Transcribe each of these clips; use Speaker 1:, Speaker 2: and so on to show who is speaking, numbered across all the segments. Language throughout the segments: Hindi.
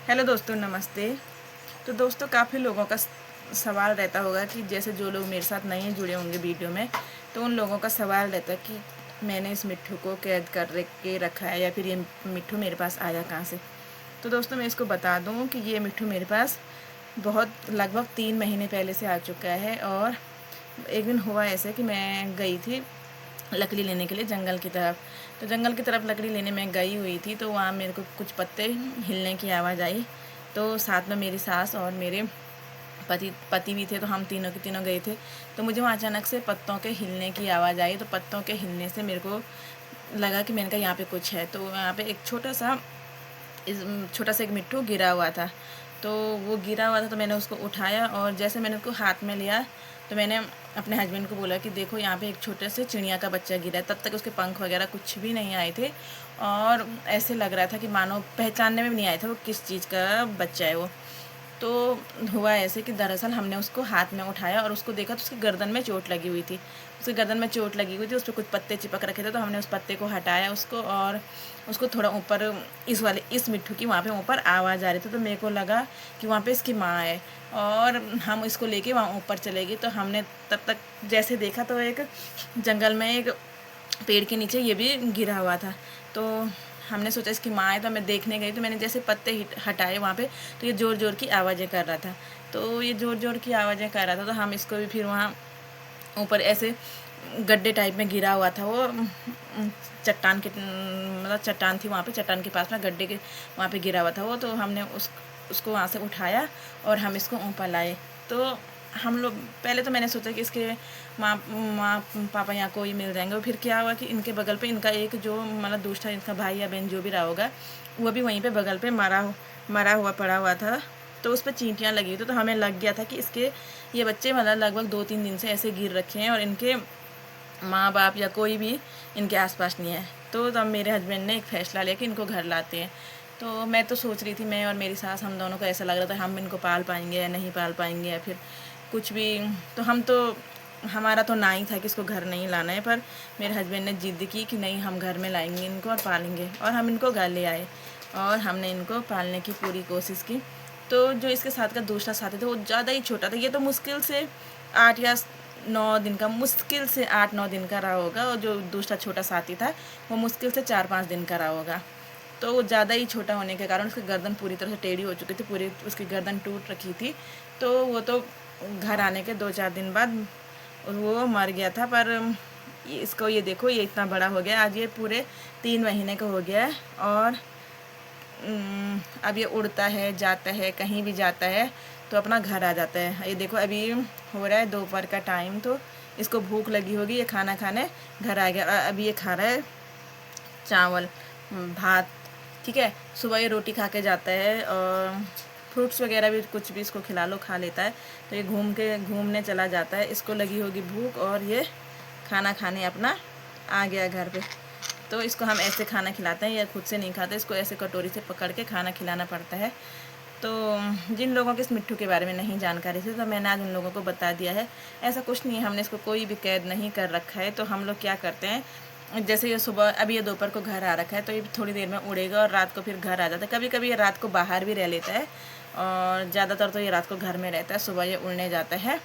Speaker 1: हेलो दोस्तों, नमस्ते। तो दोस्तों, काफ़ी लोगों का सवाल रहता होगा कि जैसे जो लोग मेरे साथ नहीं जुड़े होंगे वीडियो में, तो उन लोगों का सवाल रहता है कि मैंने इस मिट्ठू को कैद कर के रखा है या फिर ये मिट्ठू मेरे पास आया कहाँ से। तो दोस्तों, मैं इसको बता दूँ कि ये मिट्ठू मेरे पास बहुत लगभग 3 महीने पहले से आ चुका है। और एक दिन हुआ ऐसे कि मैं गई थी लकड़ी लेने के लिए जंगल की तरफ। तो जंगल की तरफ लकड़ी लेने में गई हुई थी, तो वहाँ मेरे को कुछ पत्ते हिलने की आवाज़ आई। तो साथ में मेरी सास और मेरे पति भी थे, तो हम तीनों के तीनों गए थे। तो मुझे वहाँ अचानक से पत्तों के हिलने की आवाज़ आई। तो पत्तों के हिलने से मेरे को लगा कि मैंने कहा यहाँ पे कुछ है। तो यहाँ पे एक छोटा सा एक मिट्ठू गिरा हुआ था। तो वो गिरा हुआ था, तो मैंने उसको उठाया और जैसे मैंने उसको हाथ में लिया, तो मैंने अपने हस्बैंड को बोला कि देखो यहाँ पे एक छोटे से चिड़िया का बच्चा गिरा है। तब तक उसके पंख वगैरह कुछ भी नहीं आए थे और ऐसे लग रहा था कि मानो पहचानने में भी नहीं आया था वो किस चीज़ का बच्चा है वो। तो हुआ ऐसे कि दरअसल हमने उसको हाथ में उठाया और उसको देखा तो उसकी गर्दन में चोट लगी हुई थी। उसकी गर्दन में चोट लगी हुई थी, उस पर कुछ पत्ते चिपक रखे थे। तो हमने उस पत्ते को हटाया उसको और उसको थोड़ा ऊपर इस मिट्ठू की वहाँ पे ऊपर आवाज़ आ रही थी। तो मेरे को लगा कि वहाँ पे इसकी माँ है और हम इसको लेके वहाँ ऊपर चले गए। तो हमने तब तक जैसे देखा तो एक जंगल में एक पेड़ के नीचे ये भी गिरा हुआ था। तो हमने सोचा इसकी माँ है, तो मैं देखने गई। तो मैंने जैसे पत्ते हटाए वहाँ पे, तो ये ज़ोर ज़ोर की आवाज़ें कर रहा था। तो ये ज़ोर ज़ोर की आवाज़ें कर रहा था, तो हम इसको भी फिर वहाँ ऊपर ऐसे गड्ढे टाइप में गिरा हुआ था वो, चट्टान के मतलब चट्टान थी वहाँ पे, चट्टान के पास में गड्ढे के वहाँ पे गिरा हुआ था वो। तो हमने उसको वहाँ से उठाया और हम इसको ऊपर लाए। तो हम लोग पहले तो मैंने सोचा कि इसके माँ माँ पापा यहाँ कोई मिल जाएंगे। फिर क्या हुआ कि इनके बगल पे इनका एक जो मतलब दूसरा इनका भाई या बहन जो भी रहा होगा, वो भी वहीं पे बगल पे मरा हुआ पड़ा हुआ था। तो उस पर चींटियाँ लगी हुई थी। तो हमें लग गया था कि इसके ये बच्चे मतलब लगभग 2-3 दिन से ऐसे गिर रखे हैं और इनके माँ बाप या कोई भी इनके आसपास नहीं है। तो तब मेरे हस्बैंड ने एक फ़ैसला लिया कि इनको घर लाते हैं। तो मैं तो सोच रही थी, मैं और मेरी सास, हम दोनों को ऐसा लग रहा था हम इनको पाल पाएंगे या नहीं पाल पाएंगे या फिर कुछ भी। तो हमारा तो ना ही था कि इसको घर नहीं लाना है, पर मेरे हस्बैंड ने ज़िद की कि नहीं, हम घर में लाएंगे इनको और पालेंगे। और हम इनको घर ले आए और हमने इनको पालने की पूरी कोशिश की। तो जो इसके साथ का दूसरा साथी था वो ज़्यादा ही छोटा था। ये तो मुश्किल से 8 या 9 दिन का, मुश्किल से 8-9 दिन का रहा होगा। और जो दूसरा छोटा साथी था वो मुश्किल से 4-5 दिन का रहा होगा। तो वो ज़्यादा ही छोटा होने के कारण उसकी गर्दन पूरी तरह से टेढ़ी हो चुकी थी, पूरी उसकी गर्दन टूट रखी थी। तो वो तो घर आने के 2-4 दिन बाद वो मर गया था। पर इसको ये देखो, ये इतना बड़ा हो गया, आज ये पूरे 3 महीने का हो गया है। और अब ये उड़ता है, जाता है, कहीं भी जाता है तो अपना घर आ जाता है। ये देखो, अभी हो रहा है दोपहर का टाइम, तो इसको भूख लगी होगी, ये खाना खाने घर आ गया। अभी ये खा रहा है चावल भात, ठीक है। सुबह ये रोटी खा के जाता है और फ्रूट्स वगैरह भी कुछ भी इसको खिला लो खा लेता है। तो ये घूमने चला जाता है, इसको लगी होगी भूख और ये खाना खाने अपना आ गया घर पे। तो इसको हम ऐसे खाना खिलाते हैं, या खुद से नहीं खाता, इसको ऐसे कटोरी से पकड़ के खाना खिलाना पड़ता है। तो जिन लोगों के इस मिट्ठू के बारे में नहीं जानकारी थी, तो मैंने आज उन लोगों को बता दिया है। ऐसा कुछ नहीं है, हमने इसको कोई भी कैद नहीं कर रखा है। तो हम लोग क्या करते हैं, जैसे ये सुबह, अभी ये दोपहर को घर आ रखा है, तो ये थोड़ी देर में उड़ेगा और रात को फिर घर आ जाता है। कभी कभी ये रात को बाहर भी रह लेता है और ज़्यादातर तो ये रात को घर में रहता है। सुबह ये उड़ने जाता है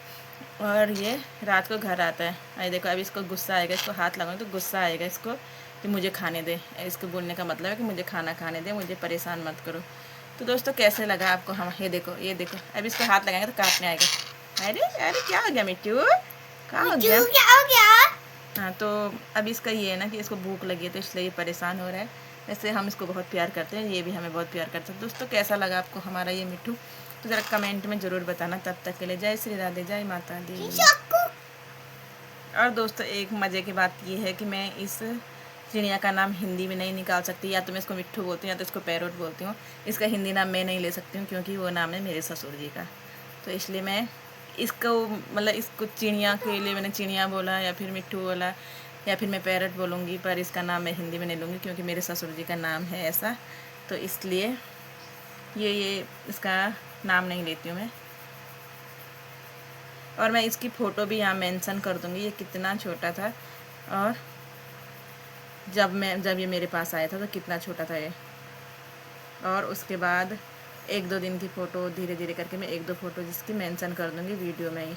Speaker 1: और ये रात को घर आता है। अरे देखो, अभी इसको गुस्सा आएगा, इसको हाथ लगाऊंगी तो गुस्सा आएगा इसको कि मुझे खाने दे। इसको बोलने का मतलब है कि मुझे खाना खाने दे, मुझे परेशान मत करो। तो दोस्तों, कैसे लगा आपको? हम ये देखो, अभी इसको हाथ लगाएंगे तो काटने आएगा। अरे अरे, क्या हो गया मिट्टू? क्या हो गया? हाँ, तो अभी इसका ये है ना कि इसको भूख लगी है, तो इसलिए ये परेशान हो रहा है। वैसे हम इसको बहुत प्यार करते हैं, ये भी हमें बहुत प्यार करता है। दोस्तों, कैसा लगा आपको हमारा ये मिट्ठू? तो ज़रा कमेंट में ज़रूर बताना। तब तक के लिए जय श्री राधे, जय माता दी। और दोस्तों, एक मज़े की बात ये है कि मैं इस चिड़िया का नाम हिंदी में नहीं निकाल सकती। या तो मैं इसको मिट्ठू बोलती हूँ या तो इसको पैरोट बोलती हूँ। इसका हिंदी नाम मैं नहीं ले सकती हूँ क्योंकि वो नाम है मेरे ससुर जी का। तो इसलिए मैं इसको मतलब इसको चिड़िया के लिए मैंने चिड़िया बोला या फिर मिट्ठू बोला या फिर मैं पैरट बोलूँगी, पर इसका नाम मैं हिंदी में नहीं लूँगी क्योंकि मेरे ससुर जी का नाम है ऐसा। तो इसलिए ये इसका नाम नहीं लेती हूँ मैं। और मैं इसकी फ़ोटो भी यहाँ मेंशन कर दूँगी, ये कितना छोटा था और जब ये मेरे पास आया था तो कितना छोटा था ये। और उसके बाद 1-2 दिन की फ़ोटो धीरे धीरे करके मैं 1-2 फ़ोटो जिसकी मेंशन कर दूँगी वीडियो में ही।